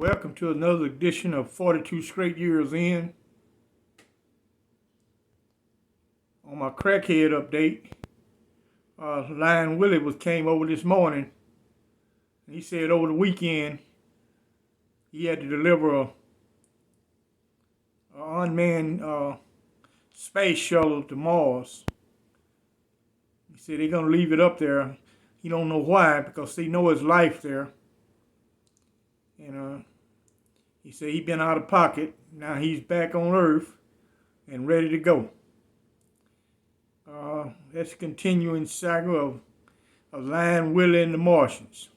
Welcome to another edition of 42 Straight Years In. On my crackhead update, Lion Willie came over this morning. And he said over the weekend he had to deliver a unmanned space shuttle to Mars. He said they're gonna leave it up there. He don't know why, because they know his life there. And he said he's been out of pocket. Now he's back on Earth and ready to go. That's a continuing saga of Lion Willie and the Martians.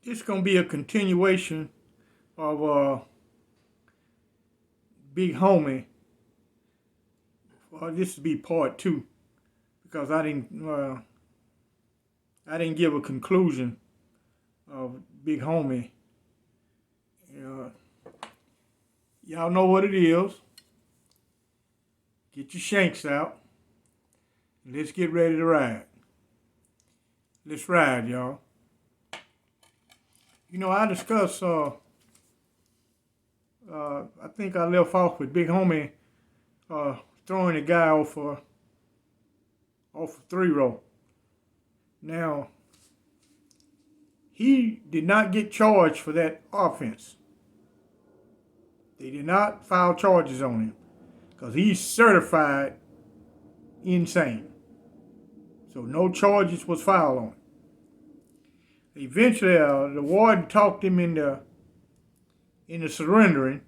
This is going to be a continuation of Big Homie. This will be part 2, because I didn't give a conclusion of Big Homie. Y'all know what it is. Get your shanks out. Let's get ready to ride. Let's ride, y'all. You know, I discussed, I think I left off with Big Homie throwing a guy off a 3-row. Now, he did not get charged for that offense. They did not file charges on him because he's certified insane. So no charges was filed on him. Eventually, the warden talked him into surrendering,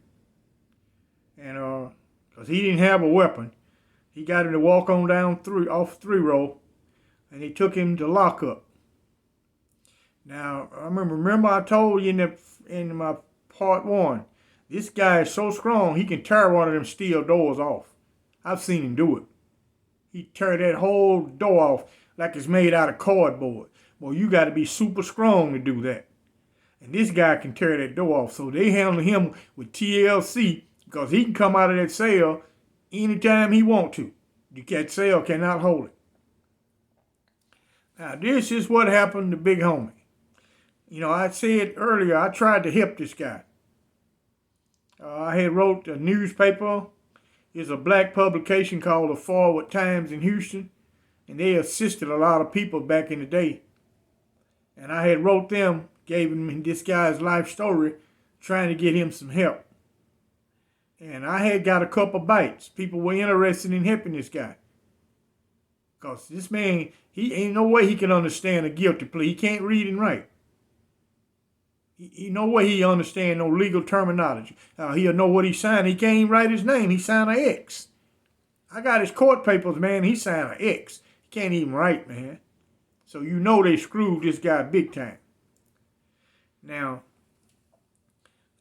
and because he didn't have a weapon, he got him to walk on down off 3-row, and he took him to lockup. Now, I remember I told you in my part 1, this guy is so strong, he can tear one of them steel doors off. I've seen him do it. He tear that whole door off like it's made out of cardboard. Well, you got to be super strong to do that. And this guy can tear that door off. So they handle him with TLC because he can come out of that cell anytime he want to. That cell cannot hold it. Now, this is what happened to Big Homie. You know, I said earlier, I tried to help this guy. I had wrote a newspaper. It's a black publication called the Forward Times in Houston. And they assisted a lot of people back in the day. And I had wrote them, gave him this guy's life story, trying to get him some help. And I had got a couple bites. People were interested in helping this guy. Because this man, he ain't no way he can understand a guilty plea. He can't read and write. He no way he understand no legal terminology. He'll know what he signed. He can't even write his name. He signed an X. I got his court papers, man. He signed an X. He can't even write, man. So you know they screwed this guy big time. Now,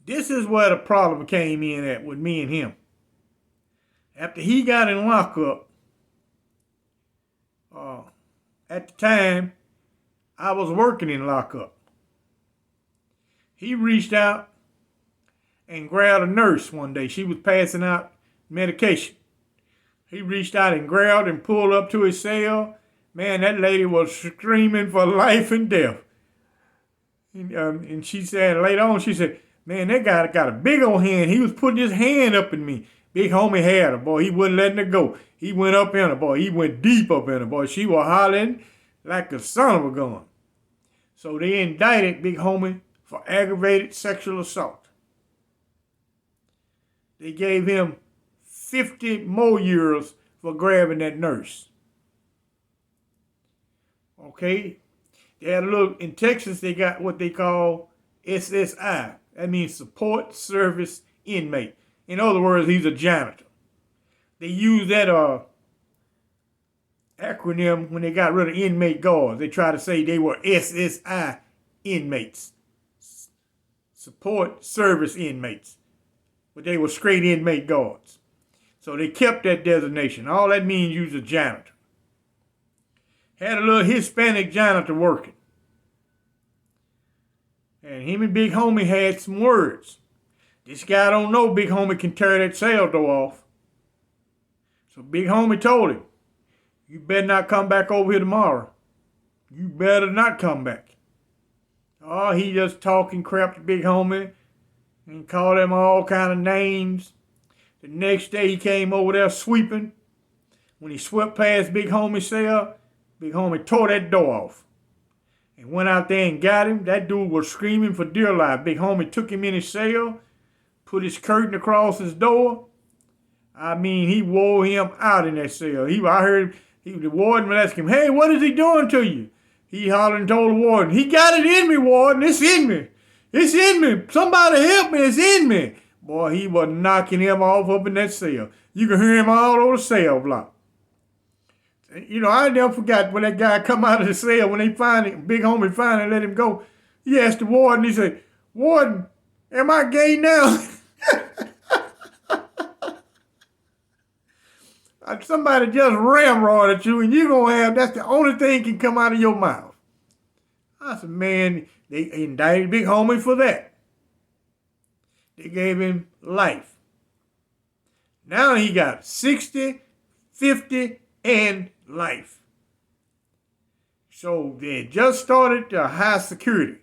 this is where the problem came in at with me and him. After he got in lockup, at the time, I was working in lockup. He reached out and grabbed a nurse one day. She was passing out medication. He reached out and grabbed and pulled up to his cell. Man, that lady was screaming for life and death. And she said, later on, she said, man, that guy got a big old hand. He was putting his hand up in me. Big Homie had her, boy. He wasn't letting her go. He went up in her, boy. He went deep up in her, boy. She was hollering like a son of a gun. So they indicted Big Homie for aggravated sexual assault. They gave him 50 more years for grabbing that nurse. Okay? They had in Texas, they got what they call SSI. That means Support Service Inmate. In other words, he's a janitor. They use that acronym when they got rid of inmate guards. They try to say they were SSI inmates. Support Service Inmates. But they were straight inmate guards. So they kept that designation. All that means you're a janitor. Had a little Hispanic janitor working. And him and Big Homie had some words. This guy don't know Big Homie can tear that cell door off. So Big Homie told him, you better not come back over here tomorrow. You better not come back. Oh, he just talking crap to big homie and called him all kind of names. The next day he came over there sweeping. When he swept past big homie's cell, big homie tore that door off and went out there and got him. That dude was screaming for dear life. Big homie took him in his cell, put his curtain across his door. I mean, he wore him out in that cell. I heard the warden was asking him, hey, what is he doing to you? He hollered and told the warden, he got it in me, warden. It's in me. It's in me. Somebody help me. It's in me. Boy, he was knocking him off up in that cell. You can hear him all over the cell block. You know, I never forgot when that guy come out of the cell, when big homie finally let him go. He asked the warden, he said, warden, am I gay now? Somebody just ramrodded at you and you're going to that's the only thing can come out of your mouth. I said, man, they indicted big homie for that. They gave him life. Now he got 60, 50, and life. So they just started the high security.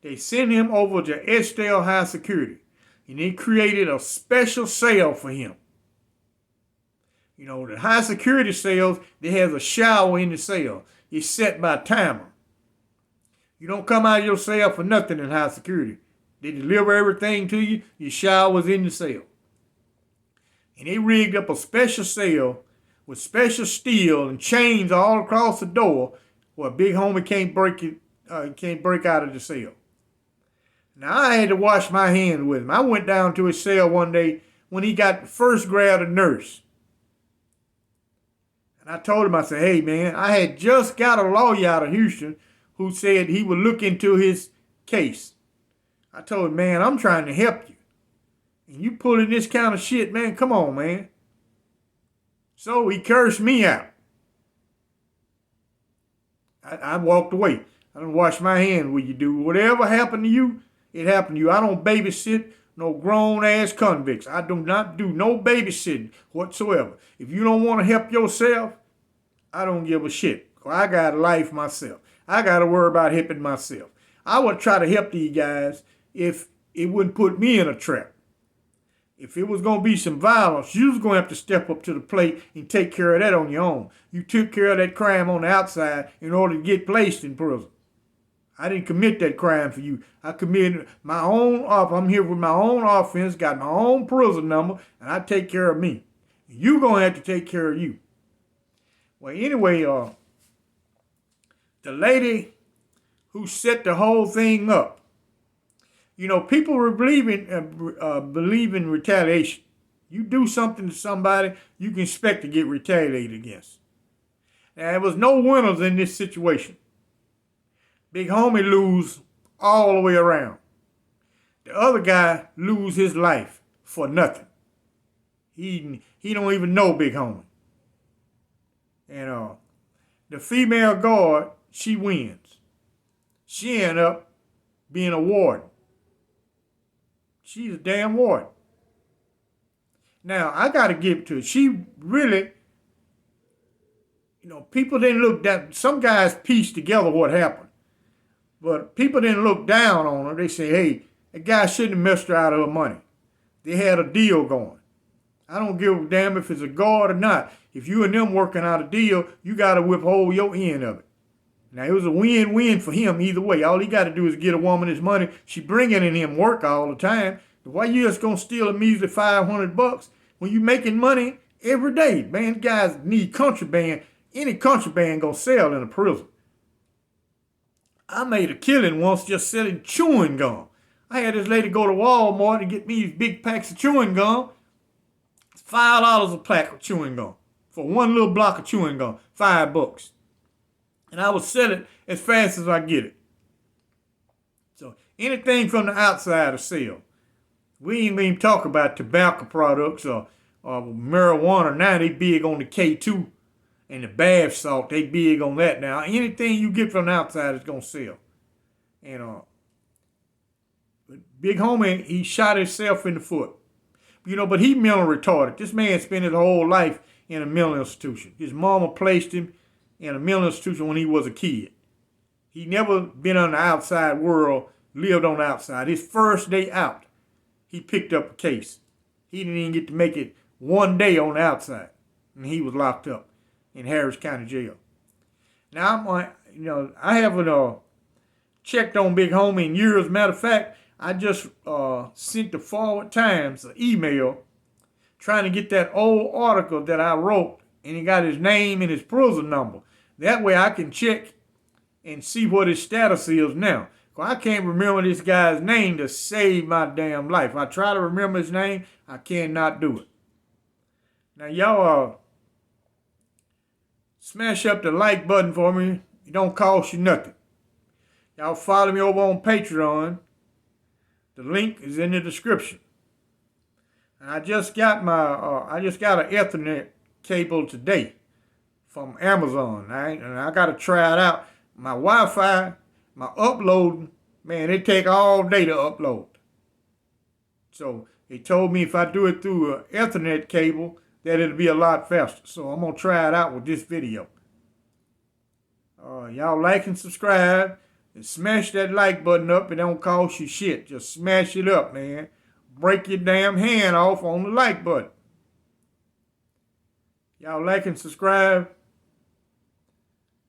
They sent him over to Estelle High Security. And they created a special cell for him. You know, the high security cells, they have a shower in the cell. It's set by timer. You don't come out of your cell for nothing in high security. They deliver everything to you. Your shower's in the cell. And they rigged up a special cell with special steel and chains all across the door where big homie can't break out of the cell. Now, I had to wash my hands with him. I went down to his cell one day when he first grabbed a nurse. And I told him, I said, hey, man, I had just got a lawyer out of Houston who said he would look into his case. I told him, man, I'm trying to help you. And you pulling this kind of shit, man, come on, man. So he cursed me out. I walked away. I didn't wash my hands with you, dude. Whatever happened to you, it happened to you. I don't babysit no grown-ass convicts. I do not do no babysitting whatsoever. If you don't want to help yourself, I don't give a shit. I got a life myself. I got to worry about helping myself. I would try to help these guys if it wouldn't put me in a trap. If it was going to be some violence, you was going to have to step up to the plate and take care of that on your own. You took care of that crime on the outside in order to get placed in prison. I didn't commit that crime for you. I committed my own offense. I'm here with my own offense, got my own prison number, and I take care of me. You're going to have to take care of you. Well, anyway, the lady who set the whole thing up, you know, people were believe in retaliation. You do something to somebody, you can expect to get retaliated against. Now, there was no winners in this situation. Big homie lose all the way around. The other guy lose his life for nothing. He don't even know big homie. And the female guard, she wins. She end up being a warden. She's a damn warden. Now, I got to give it to her. She really, you know, people didn't look down. Some guys pieced together what happened. But people didn't look down on her. They say, hey, that guy shouldn't have messed her out of her money. They had a deal going. I don't give a damn if it's a guard or not. If you and them working out a deal, you got to withhold your end of it. Now, it was a win-win for him either way. All he got to do is get a woman his money. She bringing in him work all the time. Why you just going to steal a measly $500 when you making money every day? Man, guys need contraband. Any contraband going to sell in a prison. I made a killing once just selling chewing gum. I had this lady go to Walmart and get me these big packs of chewing gum. It's $5 a pack of chewing gum. For one little block of chewing gum, $5. And I would sell it as fast as I get it. So anything from the outside of sale. We ain't even talk about tobacco products or marijuana. Now they big on the K2 and the bath salt. They big on that now. Anything you get from the outside is going to sell. And but big homie, he shot himself in the foot. You know, but he mental retarded. This man spent his whole life in a mental institution. His mama placed him in a mental institution when he was a kid. He never been on the outside world, lived on the outside. His first day out, he picked up a case. He didn't even get to make it one day on the outside, and he was locked up in Harris County Jail. Now, I haven't checked on Big Homie in years. Matter of fact, I just sent the Forward Times an email trying to get that old article that I wrote, and he got his name and his prison number. That way I can check and see what his status is now. Cause I can't remember this guy's name to save my damn life. I try to remember his name, I cannot do it. Now y'all smash up the like button for me. It don't cost you nothing. Y'all follow me over on Patreon. The link is in the description. And I just got an Ethernet cable today from Amazon. And I got to try it out. My Wi-Fi, my uploading, man, it take all day to upload. So they told me if I do it through an Ethernet cable, that it'll be a lot faster. So I'm going to try it out with this video. Y'all like and subscribe. And smash that like button up. It don't cost you shit. Just smash it up, man. Break your damn hand off on the like button. Y'all like and subscribe.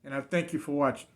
And I thank you for watching.